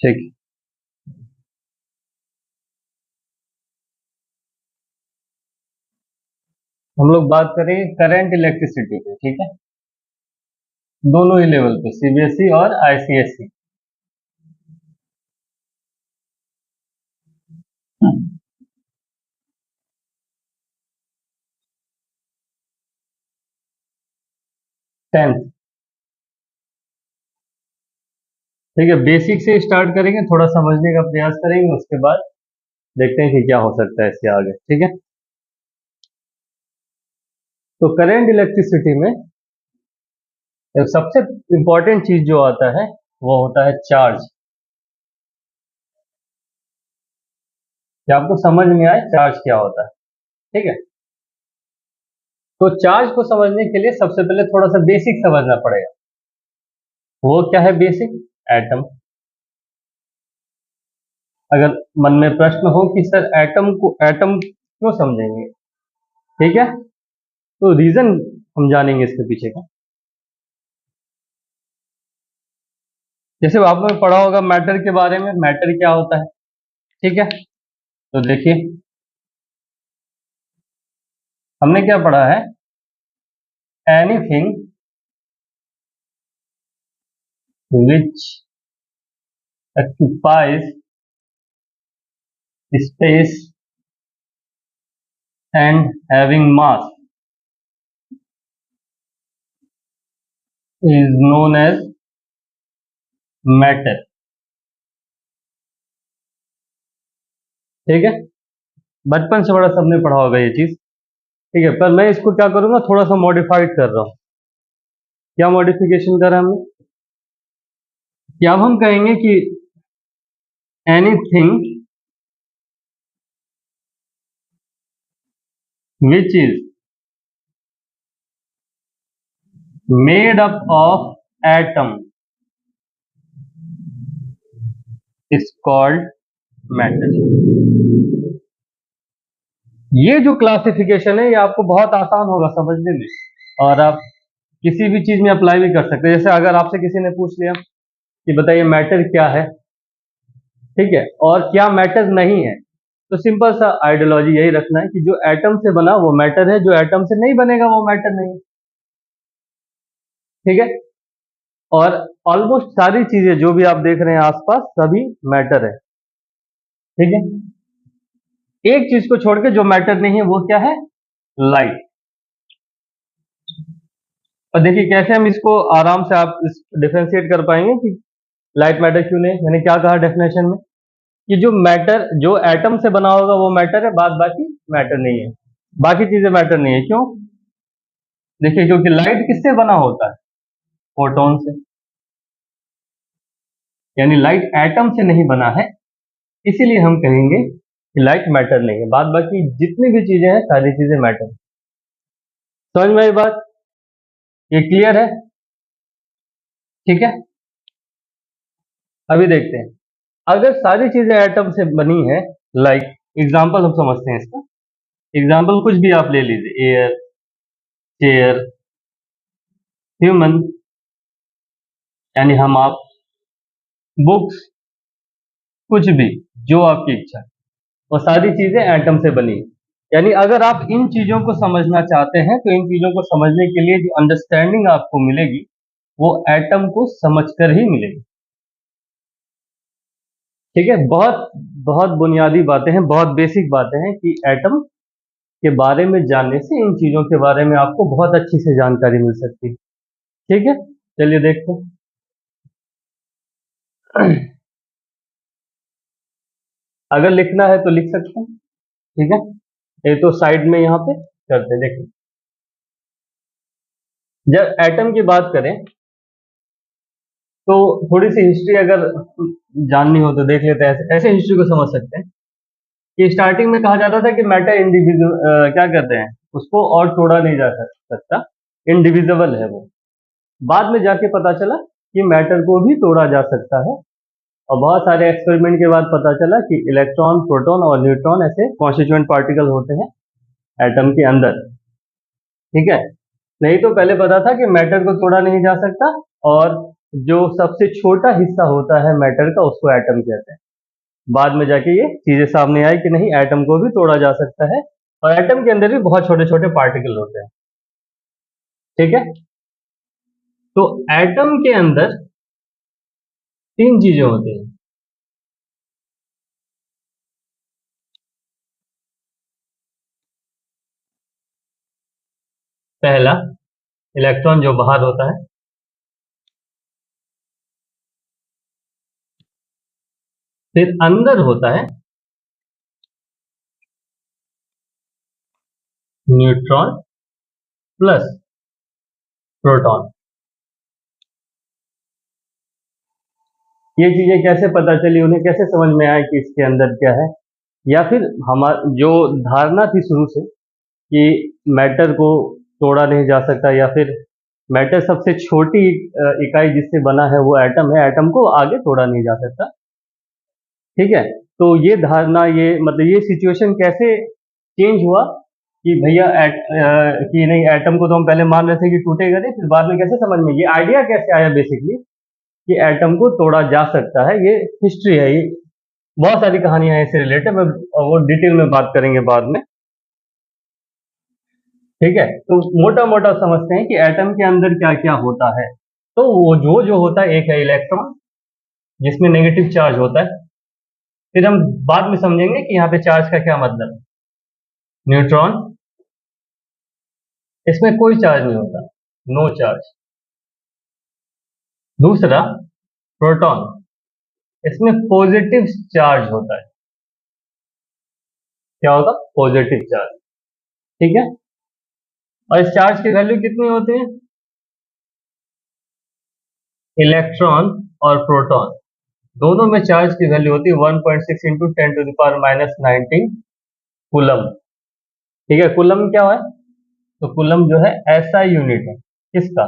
ठीक। हम लोग बात करेंगे करंट इलेक्ट्रिसिटी पे, ठीक है, दोनों ही लेवल पे, सीबीएसई और आईसीएसई। टेंथ, ठीक है, बेसिक से स्टार्ट करेंगे, थोड़ा समझने का प्रयास करेंगे, उसके बाद देखते हैं कि क्या हो सकता है इसके आगे, ठीक है। तो करंट इलेक्ट्रिसिटी में एक सबसे इंपॉर्टेंट चीज जो आता है वो होता है चार्ज। क्या आपको समझ में आए चार्ज क्या होता है? ठीक है, तो चार्ज को समझने के लिए सबसे पहले थोड़ा सा बेसिक समझना पड़ेगा। वो क्या है बेसिक? एटम। अगर मन में प्रश्न हो कि सर एटम क्यों समझेंगे, ठीक है, तो रीजन हम जानेंगे इसके पीछे का। जैसे आपने पढ़ा होगा मैटर के बारे में, मैटर क्या होता है, ठीक है, तो देखिए हमने क्या पढ़ा है, anything which occupies space and having mass is known as matter। ठीक है, बचपन से बड़ा सबने पढ़ा होगा ये चीज, ठीक है, पर मैं इसको क्या करूंगा, थोड़ा सा मॉडिफाइड कर रहा हूं। क्या मॉडिफिकेशन करा हमने कि अब हम कहेंगे कि anything which is made up of atom is called matter. ये जो क्लासिफिकेशन है ये आपको बहुत आसान होगा समझने में, और आप किसी भी चीज में अप्लाई भी कर सकते हैं। जैसे अगर आपसे किसी ने पूछ लिया कि बताइए मैटर क्या है, ठीक है, और क्या मैटर नहीं है, तो सिंपल सा आइडियोलॉजी यही रखना है कि जो एटम से बना वो मैटर है, जो एटम से नहीं बनेगा वो मैटर नहीं है, ठीक है। और ऑलमोस्ट सारी चीजें जो भी आप देख रहे हैं आसपास सभी मैटर है, ठीक है। एक चीज को छोड़ के जो मैटर नहीं है वो क्या है, लाइट। और देखिए कैसे हम इसको आराम से आप इस डिफरेंशिएट कर पाएंगे कि लाइट मैटर क्यों नहीं। मैंने क्या कहा डेफिनेशन में कि जो मैटर जो एटम से बना होगा वो मैटर है, बाद बाकी मैटर नहीं है, बाकी चीजें मैटर नहीं है। क्यों? देखिए क्योंकि लाइट किससे बना होता है, फोटोन से, यानी लाइट एटम से नहीं बना है, इसीलिए हम कहेंगे कि लाइट मैटर नहीं है, बाद बाकी जितनी भी चीजें हैं सारी चीजें मैटर। समझ में आई बात? ये क्लियर है? ठीक है, अभी देखते हैं अगर सारी चीजें एटम से बनी है, लाइक एग्जाम्पल हम समझते हैं इसका। एग्जाम्पल कुछ भी आप ले लीजिए, एयर, चेयर, ह्यूमन यानी हम आप, बुक्स, कुछ भी जो आपकी इच्छा, वो सारी चीजें एटम से बनी है। यानी अगर आप इन चीजों को समझना चाहते हैं तो इन चीजों को समझने के लिए जो अंडरस्टैंडिंग आपको मिलेगी वो एटम को समझकर ही मिलेगी, ठीक है। बहुत बहुत बुनियादी बातें हैं, बहुत बेसिक बातें हैं कि एटम के बारे में जानने से इन चीजों के बारे में आपको बहुत अच्छी से जानकारी मिल सकती है, ठीक है। चलिए देखते हैं। अगर लिखना है तो लिख सकते हैं, ठीक है, ये तो साइड में यहाँ पे करते हैं। देखिए जब एटम की बात करें तो थोड़ी सी हिस्ट्री अगर जाननी हो तो देख लेते हैं, ऐसे हिस्ट्री को समझ सकते हैं कि स्टार्टिंग में कहा जाता था कि मैटर इंडिविजुअल, क्या कहते हैं उसको, और तोड़ा नहीं जा सकता, इंडिविजिबल है वो। बाद में जाके पता चला कि मैटर को भी तोड़ा जा सकता है, और बहुत सारे एक्सपेरिमेंट के बाद पता चला कि इलेक्ट्रॉन, प्रोटॉन और न्यूट्रॉन ऐसे कॉन्स्टिट्यूएंट पार्टिकल होते हैं एटम के अंदर, ठीक है। नहीं तो पहले पता था कि मैटर को तोड़ा नहीं जा सकता और जो सबसे छोटा हिस्सा होता है मैटर का उसको एटम कहते हैं। बाद में जाके ये चीजें सामने आई कि नहीं, एटम को भी तोड़ा जा सकता है और एटम के अंदर भी बहुत छोटे छोटे पार्टिकल होते हैं। ठीक है, तो एटम के अंदर तीन चीजें होती हैं। पहला, इलेक्ट्रॉन जो बाहर होता है। फिर अंदर होता है न्यूट्रॉन प्लस प्रोटॉन। ये चीजें कैसे पता चली, उन्हें कैसे समझ में आया कि इसके अंदर क्या है, या फिर हमारी जो धारणा थी शुरू से कि मैटर को तोड़ा नहीं जा सकता, या फिर मैटर सबसे छोटी इकाई जिससे बना है वो एटम है, एटम को आगे तोड़ा नहीं जा सकता। ठीक है, तो ये धारणा, ये मतलब ये सिचुएशन कैसे चेंज हुआ कि भैया कि नहीं, एटम को तो हम पहले मान रहे थे कि टूटेगा नहीं, फिर बाद में कैसे समझ में, ये आइडिया कैसे आया बेसिकली कि एटम को तोड़ा जा सकता है। ये हिस्ट्री है, ये बहुत सारी कहानियां हैं इससे रिलेटेड, मैं वो डिटेल में बात करेंगे बाद में। ठीक है, तो मोटा मोटा समझते हैं कि एटम के अंदर क्या क्या होता है। तो वो जो होता है, एक है इलेक्ट्रॉन जिसमें नेगेटिव चार्ज होता है। फिर हम बाद में समझेंगे कि यहाँ पे चार्ज का क्या मतलब है। न्यूट्रॉन, इसमें कोई चार्ज नहीं होता, नो चार्ज। दूसरा प्रोटॉन, इसमें पॉजिटिव चार्ज होता है। क्या होगा? Positive charge. ठीक है, और इस चार्ज की वैल्यू कितनी होती है? इलेक्ट्रॉन और प्रोटॉन दोनों में चार्ज की वैल्यू होती है 1.6 इंटू 10⁻⁹ कूलम। ठीक है, कूलम क्या है? तो कूलम जो है ऐसा यूनिट है किसका?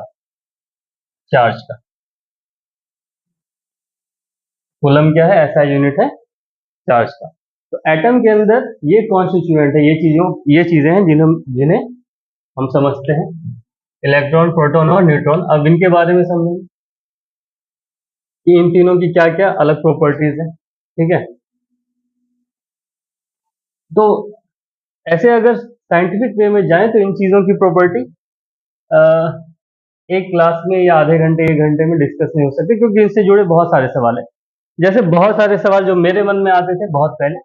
चार्ज का। कूलम क्या है? ऐसा यूनिट है चार्ज का। तो एटम के अंदर ये कॉन्स्टिट्यूएंट है, ये चीजें हैं जिन्हें जिन्हें हम समझते हैं इलेक्ट्रॉन, प्रोटॉन और न्यूट्रॉन। अब इनके बारे में समझेंगे कि इन तीनों की क्या क्या अलग प्रॉपर्टीज है। ठीक है, तो ऐसे अगर साइंटिफिक वे में जाएं तो इन चीजों की प्रॉपर्टी एक क्लास में या आधे घंटे एक घंटे में डिस्कस नहीं हो सकते, क्योंकि इससे जुड़े बहुत सारे सवाल हैं। जैसे बहुत सारे सवाल जो मेरे मन में आते थे बहुत पहले,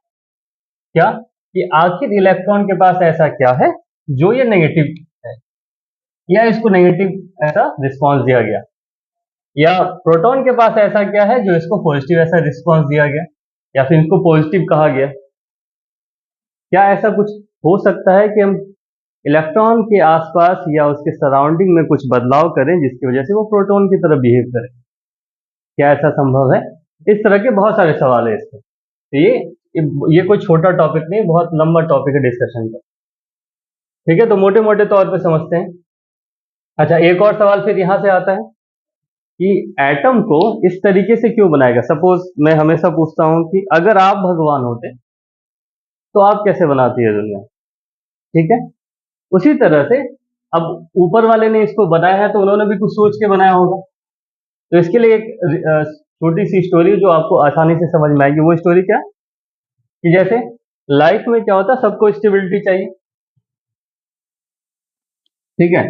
क्या कि आखिर इलेक्ट्रॉन के पास ऐसा क्या है जो ये नेगेटिव है, या इसको नेगेटिव ऐसा रिस्पॉन्स दिया गया, या प्रोटॉन के पास ऐसा क्या है जो इसको पॉजिटिव ऐसा रिस्पॉन्स दिया गया, या फिर इसको पॉजिटिव कहा गया। क्या ऐसा कुछ हो सकता है कि हम इलेक्ट्रॉन के आसपास या उसके सराउंडिंग में कुछ बदलाव करें जिसकी वजह से वो प्रोटॉन की तरह बिहेव करे? क्या ऐसा संभव है? इस तरह के बहुत सारे सवाल है इसमें। तो ये कोई छोटा टॉपिक नहीं, बहुत लंबा टॉपिक है डिस्कशन का। ठीक है, तो मोटे मोटे तौर पे समझते हैं। अच्छा, एक और सवाल फिर यहां से आता है कि एटम को इस तरीके से क्यों बनाएगा। सपोज मैं हमेशा पूछता हूं कि अगर आप भगवान होते तो आप कैसे बनाती है दुनिया? ठीक है, उसी तरह से अब ऊपर वाले ने इसको बनाया है तो उन्होंने भी कुछ सोच के बनाया होगा। तो इसके लिए एक छोटी सी स्टोरी जो आपको आसानी से समझ में आएगी। वो स्टोरी क्या, कि जैसे लाइफ में क्या होता है, सबको स्टेबिलिटी चाहिए। ठीक है,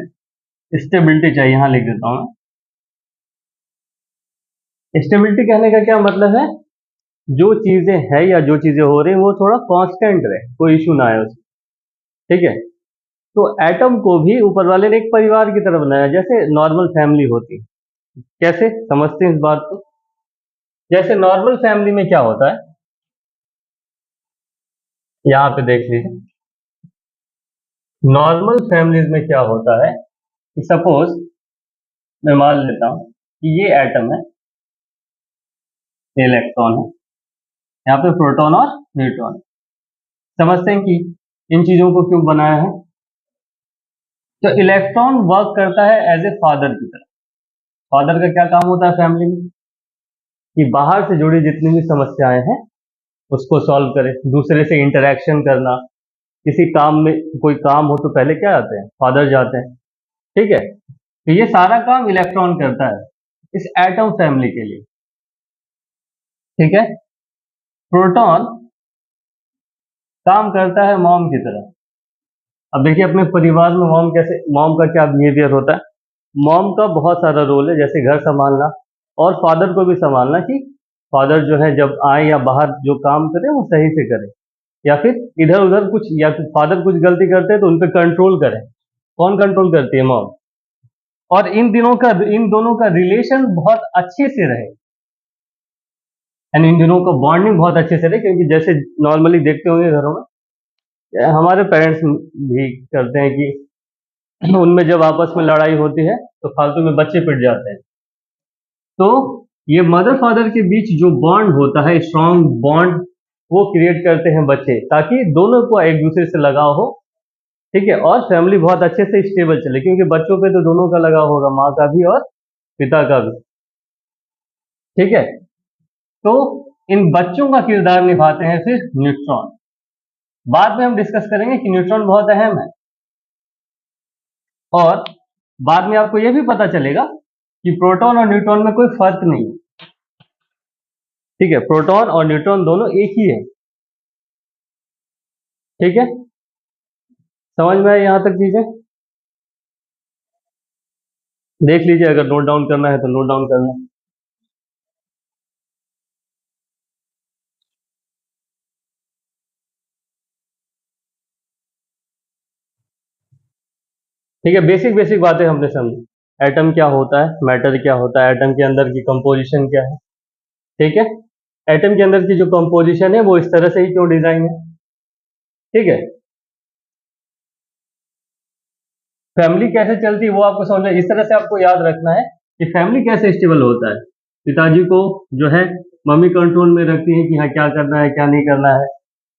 स्टेबिलिटी चाहिए, यहां लिख देता हूं। स्टेबिलिटी कहने का क्या मतलब है? जो चीजें है या जो चीजें हो रही हैं वो थोड़ा कांस्टेंट रहे, कोई इशू ना आए उसमें। ठीक है, तो एटम को भी ऊपर वाले ने एक परिवार की तरह बनाया, जैसे नॉर्मल फैमिली होती है। कैसे समझते हैं इस बात को? जैसे नॉर्मल फैमिली में क्या होता है, यहाँ पे देख लीजिए। नॉर्मल फैमिलीज में क्या होता है कि सपोज मैं मान लेता हूं कि ये एटम है, ये इलेक्ट्रॉन है, यहाँ पे प्रोटॉन और न्यूट्रॉन है। समझते हैं कि इन चीजों को क्यों बनाया है। तो इलेक्ट्रॉन वर्क करता है एज ए फादर की तरह। फादर का क्या काम होता है फैमिली में? कि बाहर से जुड़ी जितनी भी समस्याएं हैं उसको सॉल्व करे, दूसरे से इंटरेक्शन करना। किसी काम में कोई काम हो तो पहले क्या आते हैं? फादर जाते हैं। ठीक है, तो ये सारा काम इलेक्ट्रॉन करता है। इस एटम फैमिली के लिए। ठीक है, प्रोटॉन काम करता है मॉम की तरह। अब देखिए अपने परिवार में मॉम का क्या बिहेवियर होता है। मॉम का बहुत सारा रोल है, जैसे घर संभालना और फादर को भी संभालना, कि फादर जो है जब आए या बाहर जो काम करे वो सही से करे, या फिर इधर उधर कुछ, या फिर फादर कुछ गलती करते हैं तो उन पर कंट्रोल करें। कौन कंट्रोल करती है? मॉम। और इन दोनों का रिलेशन बहुत अच्छे से रहे, यानी इन दोनों का बॉन्डिंग बहुत अच्छे से रहे, क्योंकि जैसे नॉर्मली देखते होंगे घरों में, हमारे पेरेंट्स भी करते हैं कि उनमें जब आपस में लड़ाई होती है तो फालतू में बच्चे पिट जाते हैं। तो ये मदर फादर के बीच जो बॉन्ड होता है, स्ट्रॉन्ग बॉन्ड, वो क्रिएट करते हैं बच्चे, ताकि दोनों को एक दूसरे से लगाव हो। ठीक है, और फैमिली बहुत अच्छे से स्टेबल चले, क्योंकि बच्चों पे तो दोनों का लगाव होगा, माँ का भी और पिता का भी। ठीक है, तो इन बच्चों का किरदार निभाते हैं फिर न्यूट्रॉन। बाद में हम डिस्कस करेंगे कि न्यूट्रॉन बहुत अहम है, और बाद में आपको यह भी पता चलेगा कि प्रोटॉन और न्यूट्रॉन में कोई फर्क नहीं है। ठीक है, प्रोटॉन और न्यूट्रॉन दोनों एक ही है। ठीक है, समझ में आए यहां तक चीजें? देख लीजिए, अगर नोट डाउन करना है तो नोट डाउन करना। ठीक है, बेसिक बेसिक बातें हमने समझी। एटम क्या होता है, मैटर क्या होता है, एटम के अंदर की कंपोजिशन क्या है। ठीक है, एटम के अंदर की जो कंपोजिशन है वो इस तरह से ही क्यों डिजाइन है। ठीक है, फैमिली कैसे चलती है वो आपको समझना, इस तरह से आपको याद रखना है कि फैमिली कैसे स्टेबल होता है। पिताजी को जो है मम्मी कंट्रोल में रखती है कि हाँ क्या करना है क्या नहीं करना है।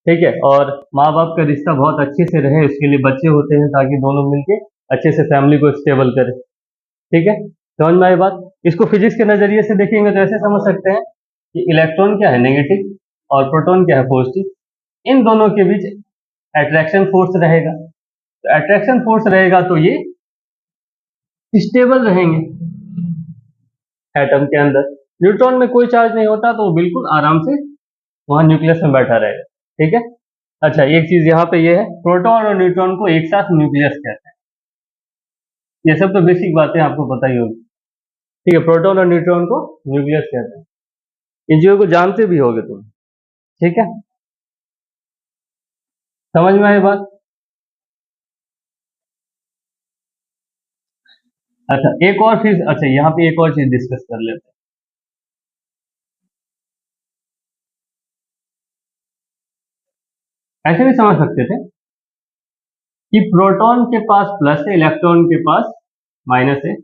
ठीक है, और माँ बाप का रिश्ता बहुत अच्छे से रहे, उसके लिए बच्चे होते हैं, ताकि दोनों मिलके अच्छे से फैमिली को स्टेबल करें। ठीक है, समझ में आई बात? इसको फिजिक्स के नजरिए से देखेंगे तो ऐसे समझ सकते हैं कि इलेक्ट्रॉन क्या है, नेगेटिव, और प्रोटॉन क्या है, पॉजिटिव। इन दोनों के बीच अट्रैक्शन फोर्स रहेगा। तो अट्रैक्शन फोर्स रहेगा तो ये स्टेबल रहेंगे एटम के अंदर। न्यूट्रॉन में कोई चार्ज नहीं होता, तो वो बिल्कुल आराम से वहां न्यूक्लियस में बैठा रहेगा। ठीक है, अच्छा एक चीज यहाँ पे ये है, प्रोटॉन और न्यूट्रॉन को एक साथ न्यूक्लियस कहते हैं। ये सब तो बेसिक बातें आपको पता ही होगी। ठीक है, प्रोटॉन और न्यूट्रॉन को न्यूक्लियस कहते हैं। इन चीजों को जानते भी होगे तुम। ठीक है, समझ में आई बात? अच्छा एक और चीज, अच्छा यहाँ पे एक और चीज डिस्कस कर लेते हैं। ऐसे भी समझ सकते थे कि प्रोटॉन के पास प्लस है, इलेक्ट्रॉन के पास माइनस है,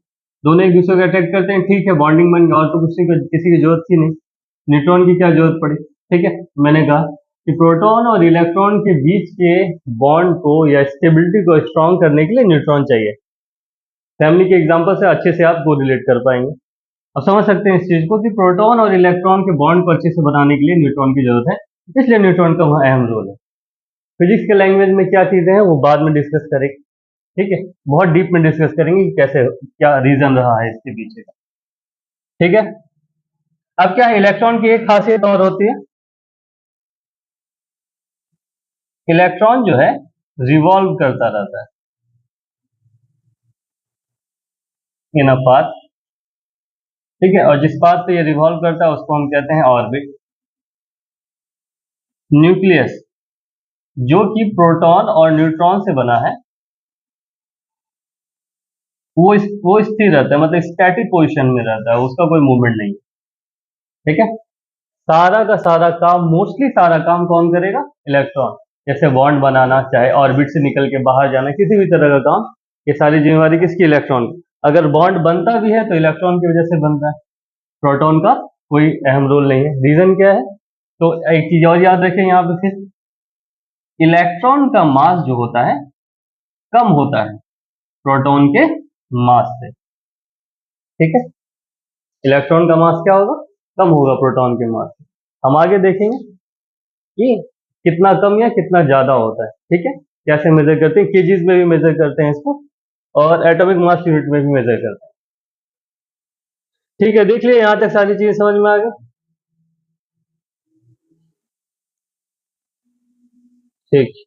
दोनों एक दूसरे को अट्रैक्ट करते हैं। ठीक है, बॉन्डिंग बन गया, और तो किसी की जरूरत ही नहीं, न्यूट्रॉन की क्या जरूरत पड़ी। ठीक है, मैंने कहा कि प्रोटॉन और इलेक्ट्रॉन के बीच के बॉन्ड को या स्टेबिलिटी को स्ट्रॉन्ग करने के लिए न्यूट्रॉन चाहिए। फैमिली के एग्जांपल से अच्छे से आप को रिलेट कर पाएंगे और समझ सकते हैं इस चीज को कि प्रोटॉन और इलेक्ट्रॉन के बॉन्ड को अच्छे से बनाने के लिए न्यूट्रॉन की जरूरत है, इसलिए न्यूट्रॉन का वहाँ अहम रोल है। फिजिक्स के लैंग्वेज में क्या चीजें हैं वो बाद में डिस्कस करेंगे। ठीक है, बहुत डीप में डिस्कस करेंगे कि कैसे, क्या रीजन रहा है इसके पीछे का। ठीक है, अब क्या है, इलेक्ट्रॉन की एक खासियत और होती है, इलेक्ट्रॉन जो है रिवॉल्व करता रहता है इन अ पाथ। ठीक है, और जिस पाथ पे ये रिवॉल्व करता है उसको हम कहते हैं ऑर्बिट। न्यूक्लियस जो कि प्रोटॉन और न्यूट्रॉन से बना है, वो स्थिर रहता है, मतलब स्टैटिक पोजीशन में रहता है, उसका कोई मूवमेंट नहीं है। ठीक है, सारा का सारा काम, मोस्टली सारा काम कौन करेगा? इलेक्ट्रॉन। जैसे बॉन्ड बनाना, चाहे ऑर्बिट से निकल के बाहर जाना, किसी भी तरह का काम, ये सारी जिम्मेवारी किसकी? इलेक्ट्रॉन की। अगर बॉन्ड बनता भी है तो इलेक्ट्रॉन की वजह से बनता है, प्रोटॉन का कोई अहम रोल नहीं है। रीजन क्या है? तो एक चीज और याद रखें यहाँ पे, फिर इलेक्ट्रॉन का मास जो होता है कम होता है प्रोटॉन के मास से। ठीक है, इलेक्ट्रॉन का मास क्या होगा? कम होगा प्रोटॉन के मास से। हम आगे देखेंगे कि कितना कम या कितना ज्यादा होता है। ठीक है, कैसे मेजर करते हैं, केजीज में भी मेजर करते हैं इसको, और एटॉमिक मास यूनिट में भी मेजर करते हैं। ठीक है, देख लिया यहाँ तक सारी चीजें समझ में आ गई। ठीक।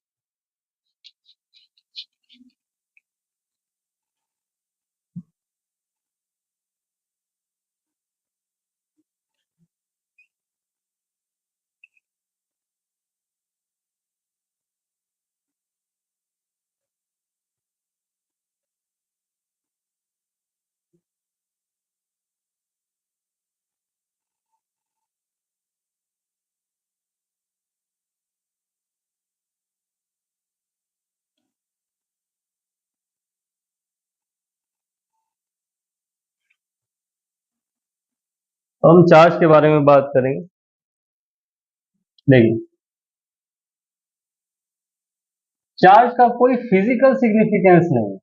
तो हम चार्ज के बारे में बात करेंगे। देखिए, चार्ज का कोई फिजिकल सिग्निफिकेंस नहीं है।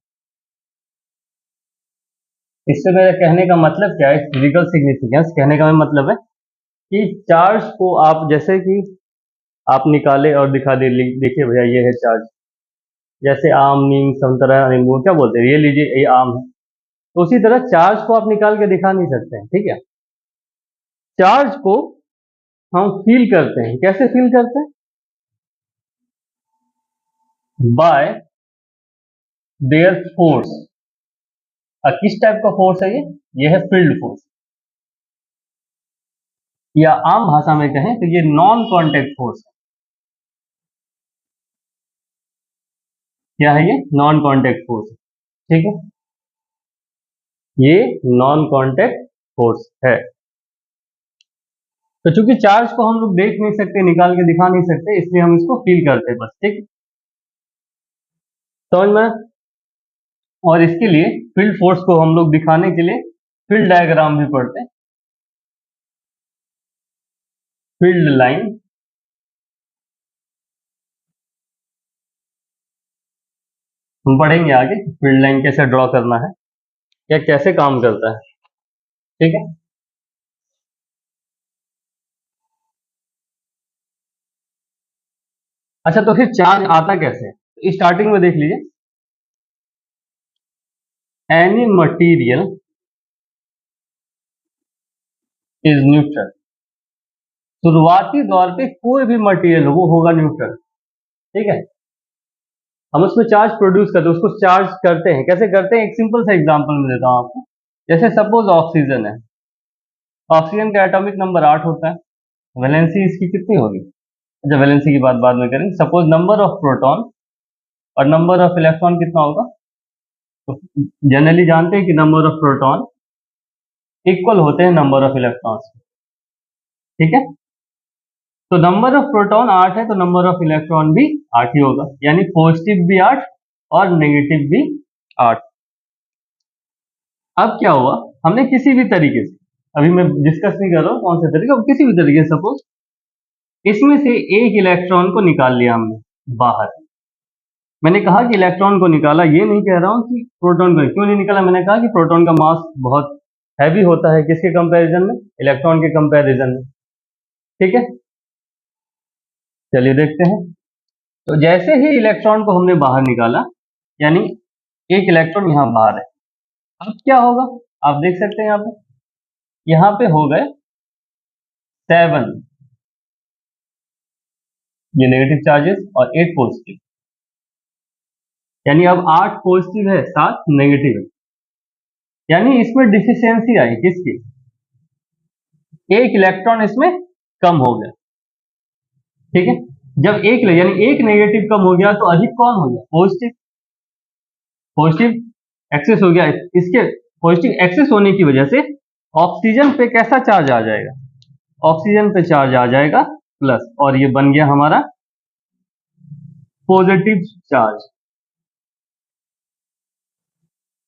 इससे मेरे कहने का मतलब क्या है, फिजिकल सिग्निफिकेंस कहने का मतलब है कि चार्ज को आप जैसे कि आप निकाले और दिखा दे, देखिए भैया ये है चार्ज, जैसे आम, नीम, संतरा, नींबू, क्या बोलते हैं, ये लीजिए ये आम है। तो उसी तरह चार्ज को आप निकाल के दिखा नहीं सकते हैं, ठीक है। चार्ज को हम फील करते हैं, कैसे फील करते हैं? Bye there force. किस टाइप का फोर्स है ये है फील्ड फोर्स, या आम भाषा में कहें तो ये नॉन कांटेक्ट फोर्स है। क्या है ये? नॉन कांटेक्ट फोर्स, ठीक है, ये नॉन कांटेक्ट फोर्स है। तो चूंकि चार्ज को हम लोग देख नहीं सकते, निकाल के दिखा नहीं सकते, इसलिए हम इसको फील करते हैं बस, ठीक। समझ में? और इसके लिए फील्ड फोर्स को हम लोग दिखाने के लिए फील्ड डायग्राम भी पढ़ते हैं, फील्ड लाइन। हम पढ़ेंगे आगे फील्ड लाइन कैसे ड्रॉ करना है या कैसे काम करता है, ठीक है। अच्छा, तो फिर चार्ज आता कैसे है? स्टार्टिंग में देख लीजिए, एनी मटीरियल इज न्यूट्रल। शुरुआती दौर पे कोई भी मटेरियल हो वो होगा न्यूट्रल, ठीक है। हम उसमें चार्ज प्रोड्यूस करते हैं, उसको चार्ज करते हैं। कैसे करते हैं? एक सिंपल सा एग्जांपल मैं देता हूं आपको। जैसे सपोज ऑक्सीजन है, ऑक्सीजन का एटॉमिक नंबर 8 होता है। वैलेंसी इसकी कितनी होगी? अच्छा, वैलेंसी की बात बाद में करेंगे। सपोज नंबर ऑफ प्रोटॉन और नंबर ऑफ इलेक्ट्रॉन कितना होगा? तो जनरली जानते हैं कि नंबर ऑफ प्रोटॉन इक्वल होते हैं नंबर ऑफ इलेक्ट्रॉन्स, ठीक है। तो नंबर ऑफ प्रोटॉन 8 है तो नंबर ऑफ इलेक्ट्रॉन भी 8 ही होगा, यानी पॉजिटिव भी 8 और नेगेटिव भी 8। अब क्या हुआ, हमने किसी भी तरीके से, अभी मैं डिस्कस नहीं कर रहा हूं कौन से तरीके, किसी भी तरीके से सपोज इसमें से एक इलेक्ट्रॉन को निकाल लिया हमने बाहर। मैंने कहा कि इलेक्ट्रॉन को निकाला, ये नहीं कह रहा हूं कि प्रोटॉन को क्यों नहीं निकाला। मैंने कहा कि प्रोटॉन का मास बहुत हैवी होता है, किसके कंपैरिजन में? इलेक्ट्रॉन के कंपैरिजन में, ठीक है। चलिए देखते हैं। तो जैसे ही इलेक्ट्रॉन को हमने बाहर निकाला, यानी एक इलेक्ट्रॉन यहां बाहर है, अब क्या होगा? आप देख सकते हैं यहाँ पे हो गए 7 ये नेगेटिव चार्जेस और 8 पॉजिटिव, यानी अब 8 पॉजिटिव है, 7 नेगेटिव है। यानी इसमें डिफिशियंसी आई, किसकी? एक इलेक्ट्रॉन इसमें कम हो गया, ठीक है। जब यानी एक नेगेटिव कम हो गया तो अधिक कौन हो गया? पॉजिटिव। पॉजिटिव एक्सेस हो गया, इसके पॉजिटिव एक्सेस होने की वजह से ऑक्सीजन पे कैसा चार्ज आ जाएगा? ऑक्सीजन पे चार्ज आ जाएगा प्लस, और ये बन गया हमारा positive charge,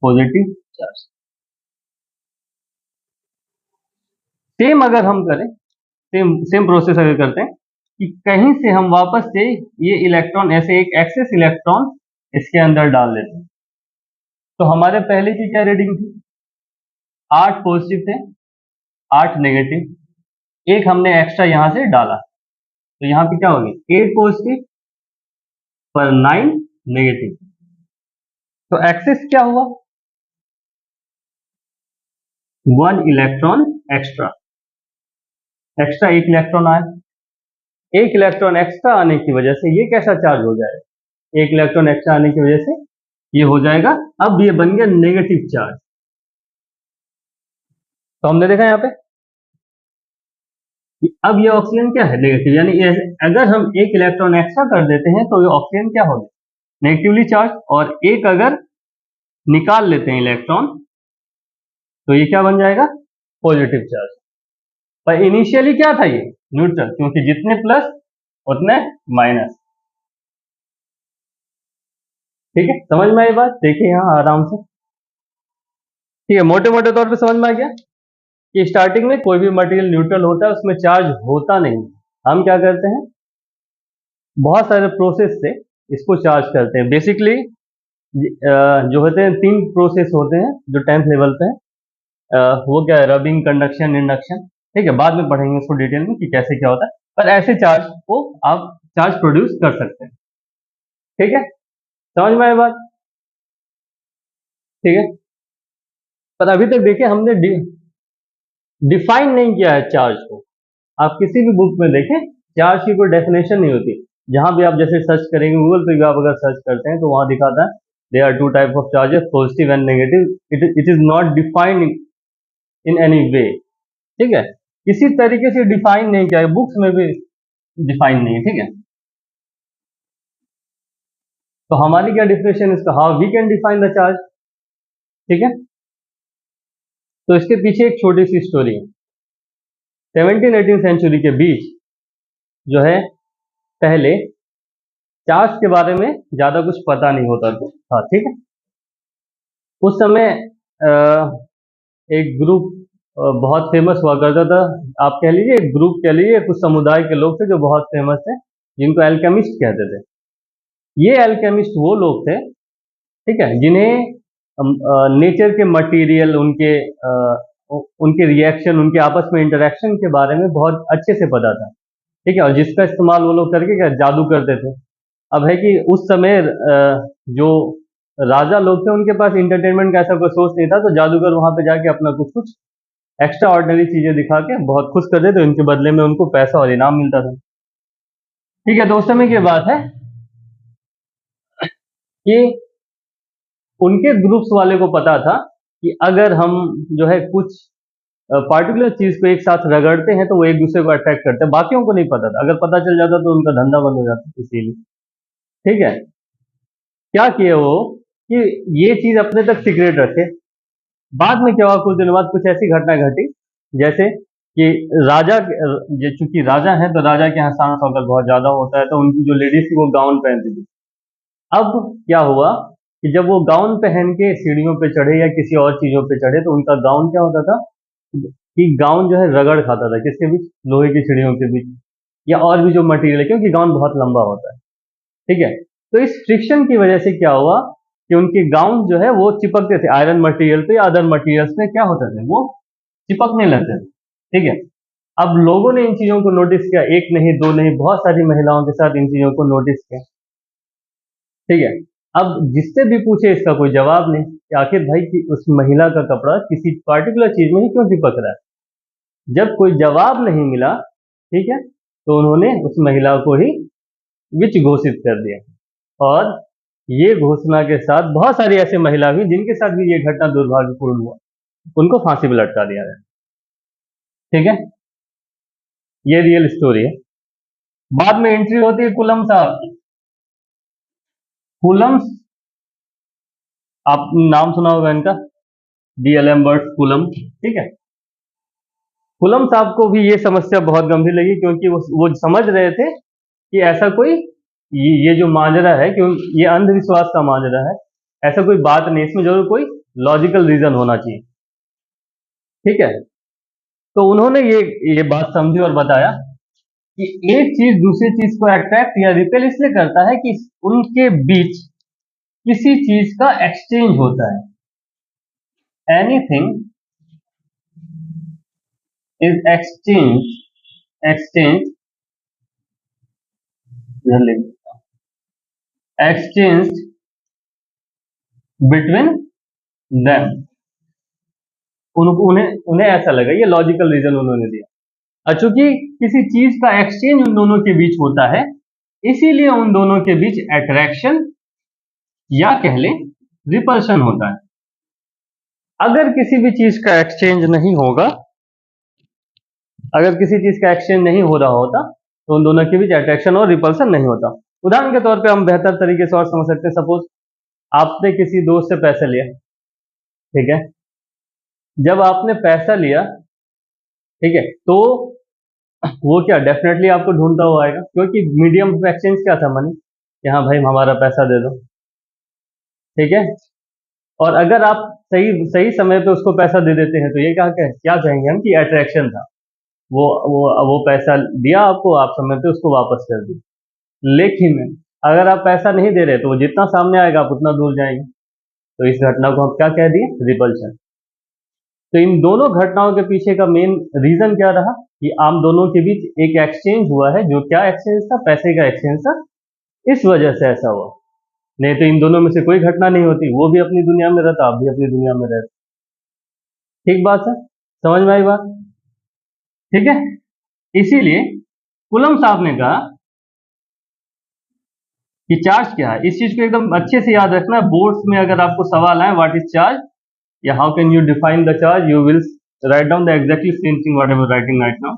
positive charge. Same अगर हम करें, सेम सेम प्रोसेस अगर करते हैं कि कहीं से हम वापस से ये इलेक्ट्रॉन, ऐसे एक एक्सेस इलेक्ट्रॉन इसके अंदर डाल देते हैं, तो हमारे पहले की क्या रीडिंग थी? 8 पॉजिटिव थे, 8 नेगेटिव, एक हमने एक्स्ट्रा यहां से डाला, तो यहां पे क्या होगी? 8 पॉजिटिव पर 9 नेगेटिव। तो एक्सेस क्या हुआ? वन इलेक्ट्रॉन एक्स्ट्रा, एक्स्ट्रा एक इलेक्ट्रॉन आया, एक इलेक्ट्रॉन एक्स्ट्रा आने की वजह से ये कैसा चार्ज हो जाएगा, एक इलेक्ट्रॉन एक्स्ट्रा आने की वजह से ये हो जाएगा, अब ये बन गया नेगेटिव चार्ज। तो हमने देखा यहाँ पे कि अब ये ऑक्सीजन क्या है, नेगेटिव, यानी अगर हम एक इलेक्ट्रॉन एक्स्ट्रा कर देते हैं तो ये ऑक्सीजन क्या होगा, नेगेटिवली चार्ज, और एक अगर निकाल लेते हैं इलेक्ट्रॉन तो ये क्या बन जाएगा, पॉजिटिव चार्ज। पर इनिशियली क्या था, ये न्यूट्रल, क्योंकि जितने प्लस उतने माइनस। ठीक है, समझ में आई बात, देखिए यहाँ आराम से। ठीक है, मोटे मोटे तौर पे समझ में आ गया कि स्टार्टिंग में कोई भी मटेरियल न्यूट्रल होता है, उसमें चार्ज होता नहीं। हम क्या करते हैं, बहुत सारे प्रोसेस से इसको चार्ज करते हैं। बेसिकली जो होते हैं तीन प्रोसेस होते हैं जो 10th लेवल पे है, वो क्या है, रबिंग, कंडक्शन, इंडक्शन। ठीक है, बाद में पढ़ेंगे इसको डिटेल में कि कैसे क्या होता है, पर ऐसे चार्ज को आप चार्ज प्रोड्यूस कर सकते हैं। ठीक है, समझ में आए बात। ठीक है, पर अभी तक देखिए हमने डिफाइन नहीं किया है चार्ज को। आप किसी भी बुक में देखें, चार्ज की कोई डेफिनेशन नहीं होती। जहां भी आप जैसे सर्च करेंगे, गूगल पे भी आप अगर सर्च करते हैं तो वहां दिखाता है they are two type of charges, positive and negative, it is not defined in any way. ठीक है, किसी तरीके से डिफाइन नहीं किया है, बुक्स में भी डिफाइन नहीं है। ठीक है, तो हमारी क्या डिफिनेशन इसका, how we can define the charge. ठीक है, तो इसके पीछे एक छोटी सी स्टोरी है। 17-18 सेंचुरी के बीच जो है, पहले चार्ज के बारे में ज्यादा कुछ पता नहीं होता था। ठीक है, उस समय एक ग्रुप बहुत फेमस हुआ करता था। आप कह लीजिए एक ग्रुप, कह लीजिए कुछ समुदाय के लोग थे जो बहुत फेमस थे, जिनको एल्केमिस्ट कहते थे। ये एल्केमिस्ट वो लोग थे, ठीक है, जिन्हें नेचर के मटेरियल, उनके रिएक्शन, उनके आपस में इंटरेक्शन के बारे में बहुत अच्छे से पता था। ठीक है, और जिसका इस्तेमाल वो लोग करके क्या जादू करते थे। अब है कि उस समय जो राजा लोग थे उनके पास इंटरटेनमेंट का ऐसा कोई सोर्स नहीं था, तो जादूगर वहां पे जाके अपना कुछ कुछ एक्स्ट्रा ऑर्डिनरी चीजें दिखा के बहुत खुश कर देते, उनके बदले में उनको पैसा और इनाम मिलता था। ठीक है, तो उस समय की बात है कि उनके ग्रुप्स वाले को पता था कि अगर हम जो है कुछ पार्टिकुलर चीज को एक साथ रगड़ते हैं तो वो एक दूसरे को अट्रैक्ट करते हैं। बाकियों को नहीं पता था, अगर पता चल जाता तो उनका धंधा बंद हो जाता, इसीलिए। ठीक है, क्या किए वो कि ये चीज अपने तक सीक्रेट रखे। बाद में क्या हुआ, कुछ दिनों बाद कुछ ऐसी घटना घटी, जैसे कि राजा, चूंकि राजा है तो राजा के यहाँ शान शौकत बहुत ज्यादा होता है, तो उनकी जो लेडीज थी वो गाउन पहनती थी। अब क्या हुआ कि जब वो गाउन पहन के सीढ़ियों पे चढ़े या किसी और चीजों पे चढ़े, तो उनका गाउन क्या होता था कि गाउन जो है रगड़ खाता था, किसके बीच, लोहे की सीढ़ियों के बीच, या और भी जो मटेरियल है, क्योंकि गाउन बहुत लंबा होता है। ठीक है, तो इस फ्रिक्शन की वजह से क्या हुआ कि उनके गाउन जो है वो चिपकते थे आयरन मटेरियल पे या अदर मटेरियल्स पे, क्या होते थे वो चिपकने लगते थे। ठीक है, अब लोगों ने इन चीजों को नोटिस किया, एक नहीं दो नहीं, बहुत सारी महिलाओं के साथ इन चीजों को नोटिस किया। ठीक है, अब जिससे भी पूछे इसका कोई जवाब नहीं कि आखिर भाई कि उस महिला का कपड़ा किसी पार्टिकुलर चीज में ही क्यों चिपक रहा है। जब कोई जवाब नहीं मिला, ठीक है, तो उन्होंने उस महिला को ही विच घोषित कर दिया, और ये घोषणा के साथ बहुत सारी ऐसी महिला हुई जिनके साथ भी ये घटना दुर्भाग्यपूर्ण हुआ, उनको फांसी पर लटका दिया गया। ठीक है, ये रियल स्टोरी है। बाद में एंट्री होती है कुलम साहब की। कुलम, आप नाम सुना होगा इनका, डी.एल. एम्बर्ट कुलम। ठीक है, कुलम साहब को भी ये समस्या बहुत गंभीर लगी, क्योंकि वो समझ रहे थे कि ऐसा कोई ये जो माजरा है, क्यों ये अंधविश्वास का माजरा है, ऐसा कोई बात नहीं, इसमें जरूर कोई लॉजिकल रीजन होना चाहिए। ठीक है, तो उन्होंने ये बात समझी और बताया कि एक चीज दूसरी चीज को अट्रैक्ट या रिपेल इसलिए करता है कि उनके बीच किसी चीज का एक्सचेंज होता है। Anything is exchange exchange between them उन्हें उन्हें ऐसा लगा, ये लॉजिकल रीजन उन्होंने दिया। चूंकि किसी चीज का एक्सचेंज उन दोनों के बीच होता है, इसीलिए उन दोनों के बीच अट्रैक्शन या कह लें रिपल्शन होता है। अगर किसी भी चीज का एक्सचेंज नहीं होगा, अगर किसी चीज का एक्सचेंज नहीं हो रहा होता, तो उन दोनों के बीच अट्रैक्शन और रिपल्शन नहीं होता। उदाहरण के तौर पे हम बेहतर तरीके से और समझ सकते हैं। सपोज आपने किसी दोस्त से पैसा लिया, ठीक है। जब आपने पैसा लिया, ठीक है, तो वो क्या डेफिनेटली आपको ढूंढता हुआ आएगा, क्योंकि मीडियम ऑफ एक्सचेंज क्या था, मनी, कि हाँ भाई हमारा पैसा दे दो, ठीक है। और अगर आप सही सही समय पे उसको पैसा दे देते हैं, तो ये क्या कहेंगे हम कि अट्रैक्शन था। वो पैसा दिया आपको, आप समय पे उसको वापस कर दिए। लेकिन अगर आप पैसा नहीं दे रहे, तो वो जितना सामने आएगा आप उतना दूर जाएंगे। तो इस घटना को हम क्या कह दिए, रिपल्शन। तो इन दोनों घटनाओं के पीछे का मेन रीजन क्या रहा कि आम दोनों के बीच एक एक्सचेंज हुआ है, जो क्या एक्सचेंज था, पैसे का एक्सचेंज था। इस वजह से ऐसा हुआ, नहीं तो इन दोनों में से कोई घटना नहीं होती। वो भी अपनी दुनिया में रहता, आप भी अपनी दुनिया में रहते। ठीक बात है, समझ में आई बात? ठीक है। इसीलिए कूलम साहब ने कहा कि चार्ज क्या है। इस चीज को एकदम अच्छे से याद रखना। बोर्ड्स में अगर आपको सवाल आए व्हाट इज चार्ज या how can you define the charge, you will write down the exactly same thing what I was writing right now.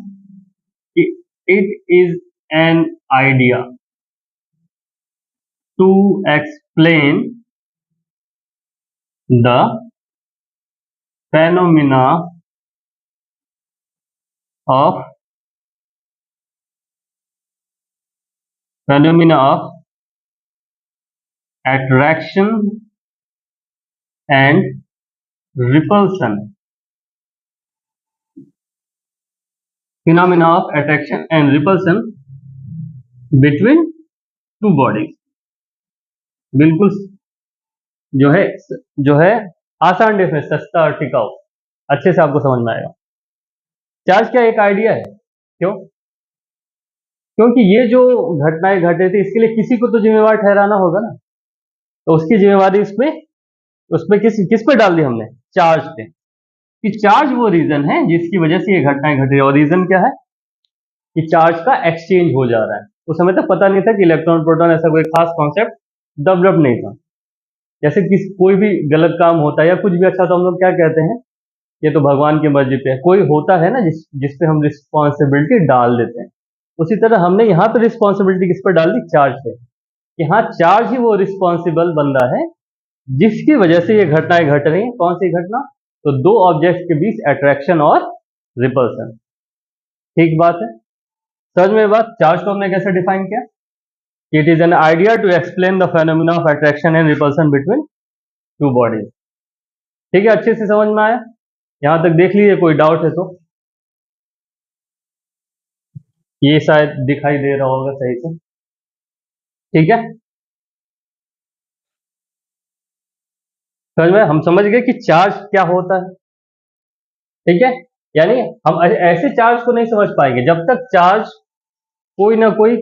It is an idea to explain the phenomena of attraction and repulsion. Phenomena of attraction and repulsion between two bodies. बिल्कुल जो है आसान definition, सस्ता और टिकाऊ, अच्छे से आपको समझ में आएगा। चार्ज क्या एक आइडिया है, क्यों? क्योंकि ये जो घटनाएं घटे थे, इसके लिए किसी को तो जिम्मेवार ठहराना होगा ना। तो उसकी जिम्मेवारी उसमें किस पे डाल दी हमने, चार्ज पे। कि चार्ज वो रीजन है जिसकी वजह से ये घटनाएं घट रही है। और रीजन क्या है कि चार्ज का एक्सचेंज हो जा रहा है। उस समय तक पता नहीं था कि इलेक्ट्रॉन प्रोटॉन ऐसा कोई खास कॉन्सेप्ट डेवलप नहीं था। जैसे कि कोई भी गलत काम होता है या कुछ भी अच्छा, तो हम लोग क्या कहते हैं, ये तो भगवान की मर्जी पे है। कोई होता है ना जिस पे हम रिस्पॉन्सिबिलिटी डाल देते हैं। उसी तरह हमने यहाँ पे रिस्पॉन्सिबिलिटी किस पर डाल दी, चार्ज पे। कि हाँ, चार्ज ही वो रिस्पॉन्सिबल बंदा है जिसकी वजह से ये घटनाएं घट रही हैं। कौन सी घटना? तो दो ऑब्जेक्ट के बीच अट्रैक्शन और रिपल्सन। ठीक बात है, समझ में बात? चार्ज को हमने कैसे डिफाइन किया? It is an idea to explain the phenomena of attraction and repulsion between two bodies. ठीक है, अच्छे से समझ में आया? यहां तक देख लीजिए, कोई डाउट है तो। ये शायद दिखाई दे रहा होगा सही से। ठीक है, समझ में? हम समझ गए कि चार्ज क्या होता है। ठीक है, यानी हम ऐसे चार्ज को नहीं समझ पाएंगे जब तक चार्ज कोई ना कोई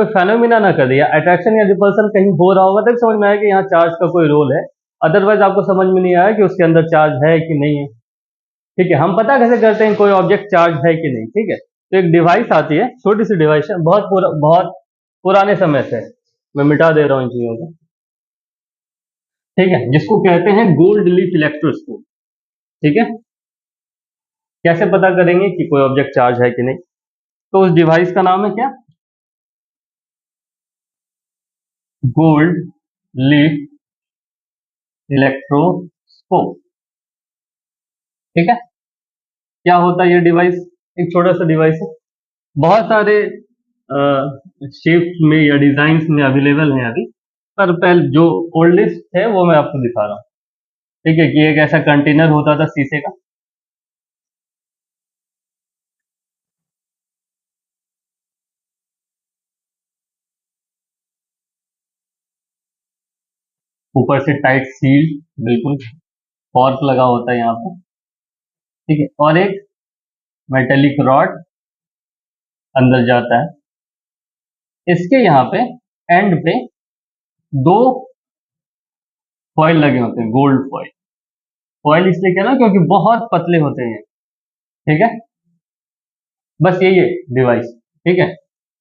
फेनोमिना ना कर दे, या अट्रैक्शन या रिपल्सन कहीं हो रहा होगा, तब समझ में आएगा कि यहाँ चार्ज का कोई रोल है। अदरवाइज आपको समझ में नहीं आया कि उसके अंदर चार्ज है कि नहीं है। ठीक है, हम पता कैसे करते हैं कोई ऑब्जेक्ट चार्ज है कि नहीं? ठीक है, तो एक डिवाइस आती है, छोटी सी डिवाइस है, बहुत पुराने समय से। मैं मिटा दे रहा हूँ इन चीजों को। ठीक है, जिसको कहते हैं गोल्ड लीफ इलेक्ट्रोस्कोप। ठीक है, कैसे पता करेंगे कि कोई ऑब्जेक्ट चार्ज है कि नहीं? तो उस डिवाइस का नाम है क्या? Gold leaf electroscope. ठीक है, क्या होता है ये डिवाइस? एक छोटा सा डिवाइस है, बहुत सारे शेप में या डिजाइन में अवेलेबल है अभी, पर पहले जो ओल्डेस्ट है वो मैं आपको दिखा रहा हूँ। ठीक है, कि एक ऐसा कंटेनर होता था शीशे का, ऊपर से टाइट सील, बिल्कुल कॉर्क लगा होता है यहाँ पे। ठीक है, और एक मेटेलिक रॉड अंदर जाता है। इसके यहाँ पे एंड पे दो फॉइल लगे होते हैं, गोल्ड फॉइल। फॉइल इसलिए कहना क्योंकि बहुत पतले होते हैं, ठीक है। बस यही है डिवाइस, ठीक है,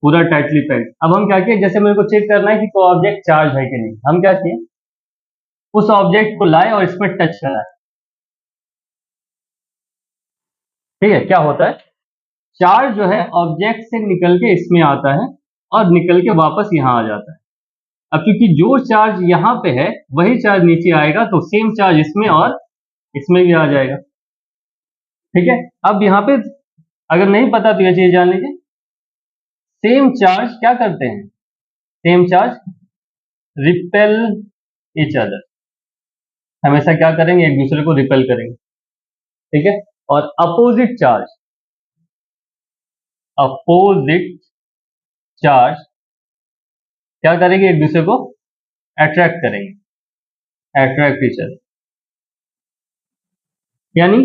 पूरा टाइटली पैक्ड। अब हम क्या किए, जैसे मेरे को चेक करना है कि कोई ऑब्जेक्ट चार्ज है कि नहीं, हम क्या किए, उस ऑब्जेक्ट को लाए और इसमें टच कराए, ठीक है। क्या होता है, चार्ज जो है ऑब्जेक्ट से निकल के इसमें आता है और निकल के वापस यहाँ आ जाता है। अब क्योंकि जो चार्ज यहाँ पे है वही चार्ज नीचे आएगा, तो सेम चार्ज इसमें और इसमें भी आ जाएगा, ठीक है। अब यहाँ पे अगर नहीं पता तो ये चीज जान लीजिए, सेम चार्ज क्या करते हैं, same charge repel each other, हमेशा क्या करेंगे, एक दूसरे को रिपेल करेंगे, ठीक है। और अपोजिट चार्ज क्या करेंगे, एक दूसरे को अट्रैक्ट करेंगे, अट्रैक्ट इच अदर। यानी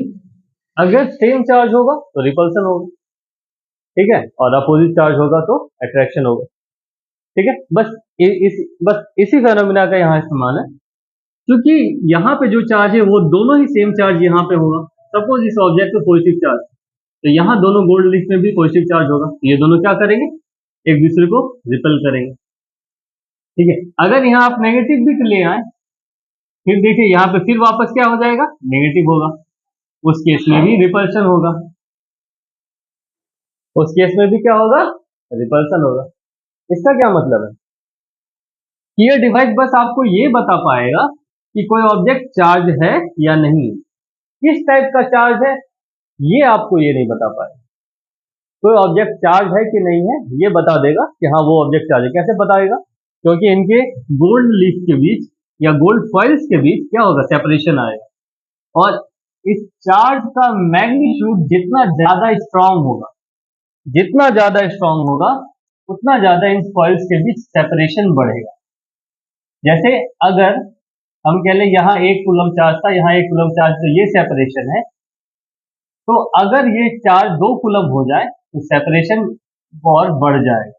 अगर सेम चार्ज होगा तो रिपल्सन होगा, ठीक है, और अपोजिट चार्ज होगा तो अट्रैक्शन होगा, ठीक है। बस इसी फेनोमेना का यहाँ इस्तेमाल है, क्योंकि यहाँ पे जो चार्ज है वो दोनों ही सेम चार्ज यहाँ पे होगा। सपोज इस ऑब्जेक्ट पे पॉजिटिव चार्ज, तो यहाँ दोनों गोल्ड लीफ में भी पॉजिटिव चार्ज होगा, तो ये दोनों क्या करेंगे, एक दूसरे को रिपेल करेंगे, ठीक है। अगर यहाँ आप नेगेटिव भी ले आए, फिर देखिए यहाँ पे फिर वापस क्या हो जाएगा, नेगेटिव होगा, उस केस में भी रिपल्शन होगा, उस केस में भी क्या होगा, रिपल्सन होगा। इसका क्या मतलब है कि ये डिवाइस बस आपको ये बता पाएगा कि कोई ऑब्जेक्ट चार्ज है या नहीं, किस टाइप का चार्ज है ये आपको ये नहीं बता पाएगा। कोई ऑब्जेक्ट चार्ज है कि नहीं है ये बता देगा कि हाँ वो ऑब्जेक्ट चार्ज है। कैसे बताएगा, क्योंकि इनके गोल्ड लीफ के बीच या गोल्ड फॉइल्स के बीच क्या होगा, सेपरेशन आएगा, और इस चार्ज का मैग्नीट्यूड जितना ज्यादा स्ट्रांग होगा, जितना ज्यादा स्ट्रांग होगा उतना ज्यादा इन फॉइल्स के बीच सेपरेशन बढ़ेगा। जैसे अगर हम कह लें यहाँ 1 कूलम चार्ज था, यहाँ 1 कूलम चार्ज, तो ये सेपरेशन है, तो अगर ये चार्ज 2 कूलम हो जाए तो सेपरेशन और बढ़ जाएगा।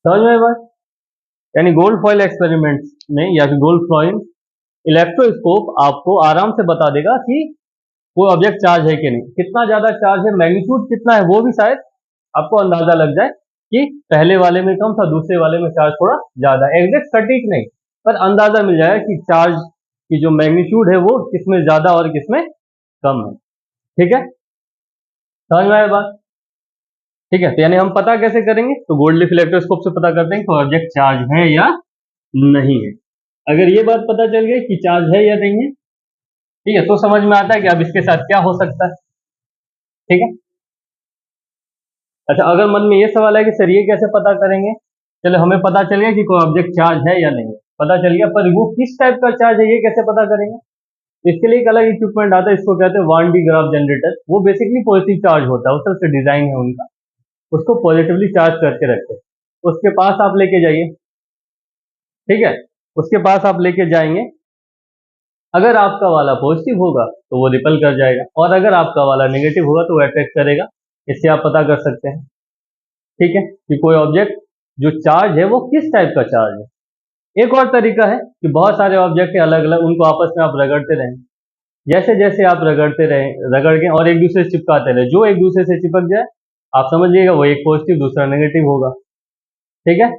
समझ में बात, यानी गोल्ड फॉइल एक्सपेरिमेंट्स में या फिर गोल्ड फॉइल इलेक्ट्रोस्कोप आपको आराम से बता देगा कि वो ऑब्जेक्ट चार्ज है कि नहीं, कितना ज्यादा चार्ज है, मैग्नीट्यूड कितना है, वो भी शायद आपको अंदाजा लग जाए कि पहले वाले में कम था, दूसरे वाले में चार्ज थोड़ा ज्यादा, एग्जैक्ट सटीक नहीं पर अंदाजा मिल जाएगा कि चार्ज की जो मैग्नीट्यूड है वो किसमें ज्यादा और किसमें कम है, ठीक है। समझ में आया बात, ठीक है। तो यानी हम पता कैसे करेंगे, तो गोल्ड लीफ इलेक्ट्रोस्कोप से पता करते हैं कि ऑब्जेक्ट चार्ज है या नहीं है। अगर ये बात पता चल गई कि चार्ज है या नहीं है, ठीक है, तो समझ में आता है कि अब इसके साथ क्या हो सकता है, ठीक है। अच्छा, अगर मन में ये सवाल है कि सर ये कैसे पता करेंगे, चलो हमें पता चल गया कि कोई ऑब्जेक्ट चार्ज है या नहीं है, पता चल गया, पर वो किस टाइप का चार्ज है ये कैसे पता करेंगे। इसके लिए एक अलग इक्विपमेंट आता है, इसको कहते हैं वान डी ग्राफ जनरेटर। वो बेसिकली पॉजिटिव चार्ज होता है, उस तरह से डिजाइन है उनका, उसको पॉजिटिवली चार्ज करके रखते हैं। उसके पास आप लेके जाइए, ठीक है, उसके पास आप लेके जाएंगे, अगर आपका वाला पॉजिटिव होगा तो वो रिपेल कर जाएगा, और अगर आपका वाला नेगेटिव होगा तो वो अट्रैक्ट करेगा। इससे आप पता कर सकते हैं, ठीक है, कि कोई ऑब्जेक्ट जो चार्ज है वो किस टाइप का चार्ज है। एक और तरीका है कि बहुत सारे ऑब्जेक्ट अलग अलग, उनको आपस में आप रगड़ते रहें, जैसे जैसे आप रगड़ते रहें, रगड़ के और एक दूसरे से चिपकाते रहे, जो एक दूसरे से चिपक जाए आप समझिएगा वो एक पॉजिटिव दूसरा नेगेटिव होगा, ठीक है।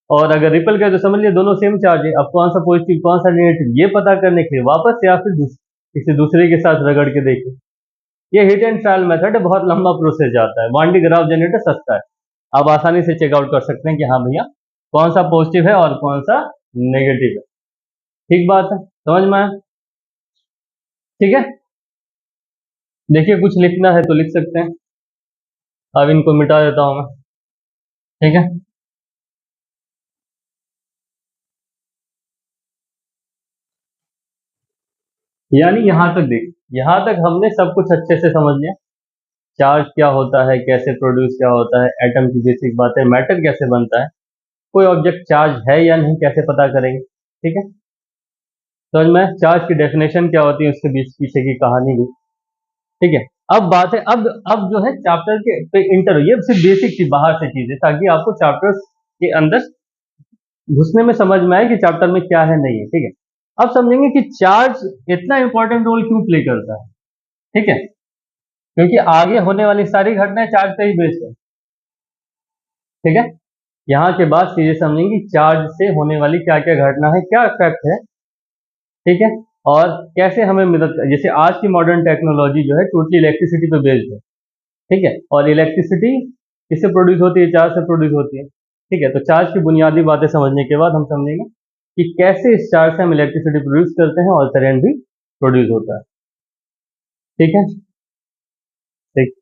और अगर रिपेल करे तो समझ लिया दोनों सेम चार्ज है। अब कौन सा पॉजिटिव कौन सा नेगेटिव ये पता करने के लिए वापस से आप फिर किसी दूसरे के साथ रगड़ के देखिए। ये हिट एंड ट्रायल मेथड है, बहुत लंबा प्रोसेस जाता है। वान डी ग्राफ जनरेटर सस्ता है, आप आसानी से चेकआउट कर सकते हैं कि हाँ भैया कौन सा पॉजिटिव है और कौन सा नेगेटिव है, ठीक बात है, समझ में आया, ठीक है। देखिए कुछ लिखना है तो लिख सकते हैं, अब इनको मिटा देता हूं मैं, ठीक है। यानी यहां तक देख, यहां तक हमने सब कुछ अच्छे से समझ लिया, चार्ज क्या होता है, कैसे प्रोड्यूस क्या होता है, एटम की बेसिक बातें, मैटर कैसे बनता है, कोई ऑब्जेक्ट चार्ज है या नहीं कैसे पता करेंगे, ठीक है। समझ में, चार्ज की डेफिनेशन क्या होती है, उसके बीच पीछे की कहानी भी, ठीक है। अब बात है, अब जो है चैप्टर के पे इंटर, ये सिर्फ बेसिक थी, बाहर से चीजें, ताकि आपको चैप्टर के अंदर घुसने में समझ में आए कि चैप्टर में क्या है नहीं है, ठीक है। अब समझेंगे कि चार्ज इतना इंपॉर्टेंट रोल क्यों प्ले करता है। ठीक है, क्योंकि आगे होने वाली सारी घटनाएं चार्ज पे ही बेस्ड है। ठीक है, यहाँ के बाद चीजें समझेंगे कि चार्ज से होने वाली क्या क्या घटना है, क्या इफेक्ट है। ठीक है, और कैसे हमें मदद, जैसे आज की मॉडर्न टेक्नोलॉजी जो है टोटली इलेक्ट्रिसिटी पे बेस्ड है। ठीक है, और इलेक्ट्रिसिटी किससे प्रोड्यूस होती है? चार्ज से प्रोड्यूस होती है। ठीक है, तो चार्ज की बुनियादी बातें समझने के बाद हम समझेंगे कि कैसे इस चार्ज से हम इलेक्ट्रिसिटी प्रोड्यूस करते हैं और करंट भी प्रोड्यूस होता है। ठीक है, ठीक।